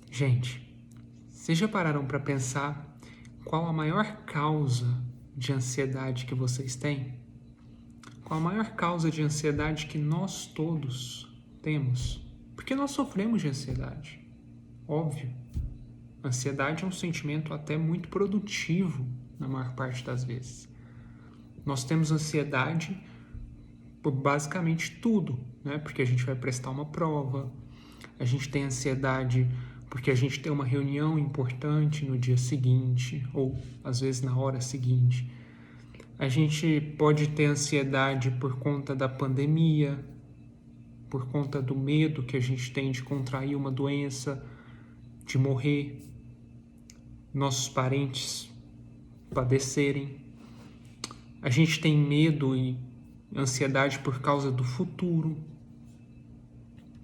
Gente, vocês já pararam para pensar qual a maior causa de ansiedade que vocês têm? Qual a maior causa de ansiedade que nós todos temos? Porque nós sofremos de ansiedade, óbvio. Ansiedade é um sentimento até muito produtivo na maior parte das vezes. Nós temos ansiedade por basicamente tudo, né? Porque a gente vai prestar uma prova, a gente tem ansiedade porque a gente tem uma reunião importante no dia seguinte, ou às vezes na hora seguinte. A gente pode ter ansiedade por conta da pandemia, por conta do medo que a gente tem de contrair uma doença, de morrer, nossos parentes padecerem. A gente tem medo e ansiedade por causa do futuro.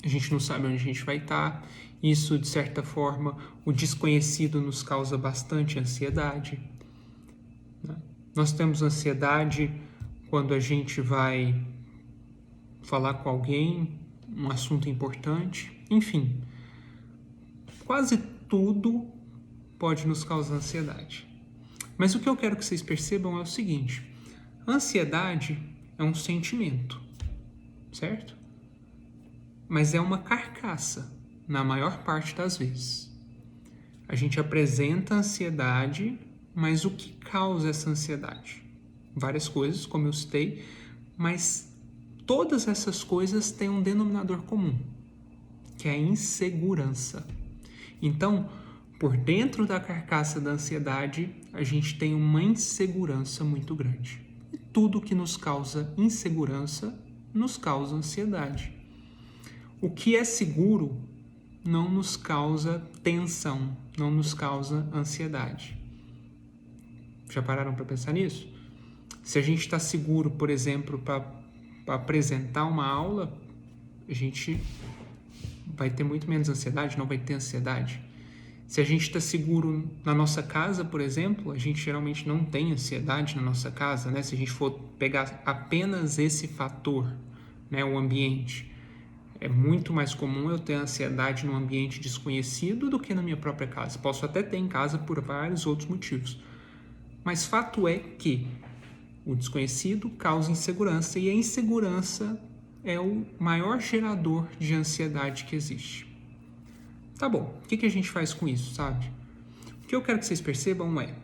A gente não sabe onde a gente vai estar. Isso, de certa forma, o desconhecido nos causa bastante ansiedade. Nós temos ansiedade quando a gente vai falar com alguém, um assunto importante. Enfim, quase tudo pode nos causar ansiedade. Mas o que eu quero que vocês percebam é o seguinte: a ansiedade é um sentimento, certo? Mas é uma carcaça, na maior parte das vezes. A gente apresenta ansiedade, mas o que causa essa ansiedade? Várias coisas, como eu citei, mas todas essas coisas têm um denominador comum, que é a insegurança. Então, por dentro da carcaça da ansiedade, a gente tem uma insegurança muito grande. E tudo que nos causa insegurança nos causa ansiedade. O que é seguro não nos causa tensão, não nos causa ansiedade. Já pararam para pensar nisso? Se a gente está seguro, por exemplo, para apresentar uma aula, a gente vai ter muito menos ansiedade, não vai ter ansiedade. Se a gente está seguro na nossa casa, por exemplo, a gente geralmente não tem ansiedade na nossa casa, né? Se a gente for pegar apenas esse fator, né, o ambiente, é muito mais comum eu ter ansiedade num ambiente desconhecido do que na minha própria casa. Posso até ter em casa por vários outros motivos. Mas fato é que o desconhecido causa insegurança e a insegurança é o maior gerador de ansiedade que existe. Tá bom, o que a gente faz com isso, sabe? O que eu quero que vocês percebam é: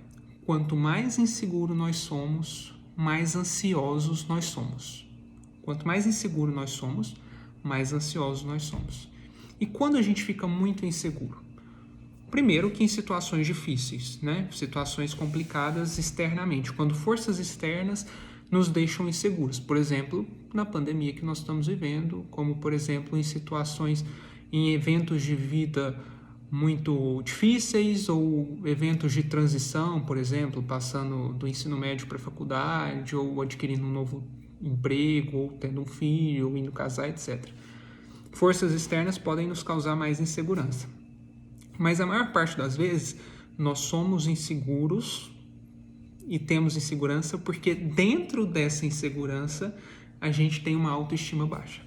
quanto mais inseguro nós somos, mais ansiosos nós somos. Quanto mais inseguro nós somos, mais ansiosos nós somos. E quando a gente fica muito inseguro? Primeiro que em situações difíceis, né? Situações complicadas externamente, quando forças externas nos deixam inseguros. Por exemplo, na pandemia que nós estamos vivendo, como por exemplo em situações, em eventos de vida muito difíceis ou eventos de transição, por exemplo, passando do ensino médio para a faculdade ou adquirindo um novo emprego ou tendo um filho ou indo casar, etc. Forças externas podem nos causar mais insegurança. Mas a maior parte das vezes nós somos inseguros e temos insegurança porque dentro dessa insegurança a gente tem uma autoestima baixa.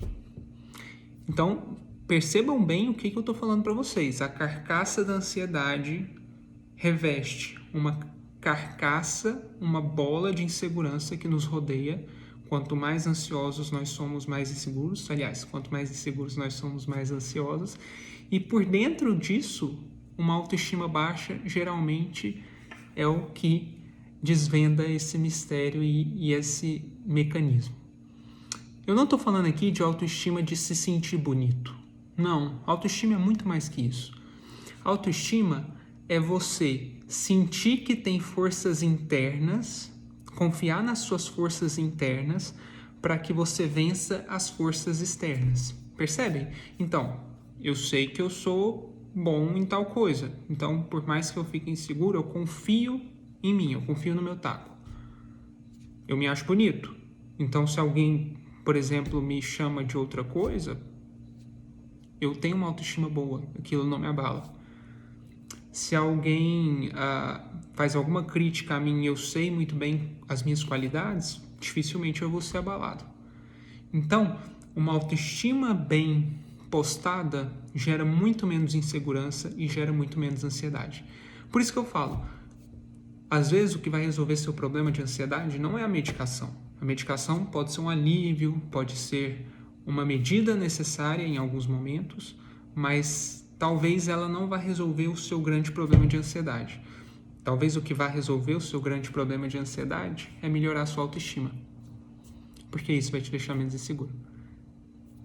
Então, percebam bem o que eu estou falando para vocês. A carcaça da ansiedade reveste uma carcaça, uma bola de insegurança que nos rodeia. Quanto mais ansiosos nós somos, mais inseguros. Aliás, quanto mais inseguros nós somos, mais ansiosos. E por dentro disso, uma autoestima baixa geralmente é o que desvenda esse mistério e esse mecanismo. Eu não estou falando aqui de autoestima de se sentir bonito. Não, autoestima é muito mais que isso. Autoestima é você sentir que tem forças internas, confiar nas suas forças internas para que você vença as forças externas. Percebem? Então, eu sei que eu sou bom em tal coisa. Então, por mais que eu fique inseguro, eu confio em mim, eu confio no meu taco. Eu me acho bonito. Então, se alguém, por exemplo, me chama de outra coisa, eu tenho uma autoestima boa, aquilo não me abala. Se alguém faz alguma crítica a mim e eu sei muito bem as minhas qualidades, dificilmente eu vou ser abalado. Então, uma autoestima bem postada gera muito menos insegurança e gera muito menos ansiedade. Por isso que eu falo, às vezes o que vai resolver seu problema de ansiedade não é a medicação. A medicação pode ser um alívio, pode ser uma medida necessária em alguns momentos, mas talvez ela não vá resolver o seu grande problema de ansiedade. Talvez o que vai resolver o seu grande problema de ansiedade é melhorar a sua autoestima, porque isso vai te deixar menos inseguro.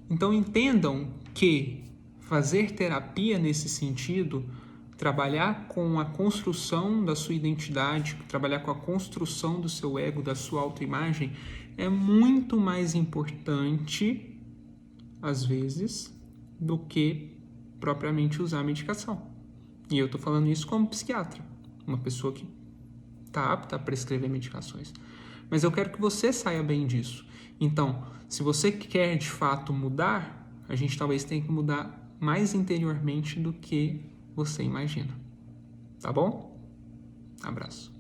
Então entendam que fazer terapia nesse sentido, trabalhar com a construção da sua identidade, trabalhar com a construção do seu ego, da sua autoimagem, é muito mais importante, às vezes, do que propriamente usar a medicação. E eu estou falando isso como psiquiatra, uma pessoa que está apta a prescrever medicações. Mas eu quero que você saia bem disso. Então, se você quer de fato mudar, a gente talvez tenha que mudar mais interiormente do que você imagina. Tá bom? Abraço.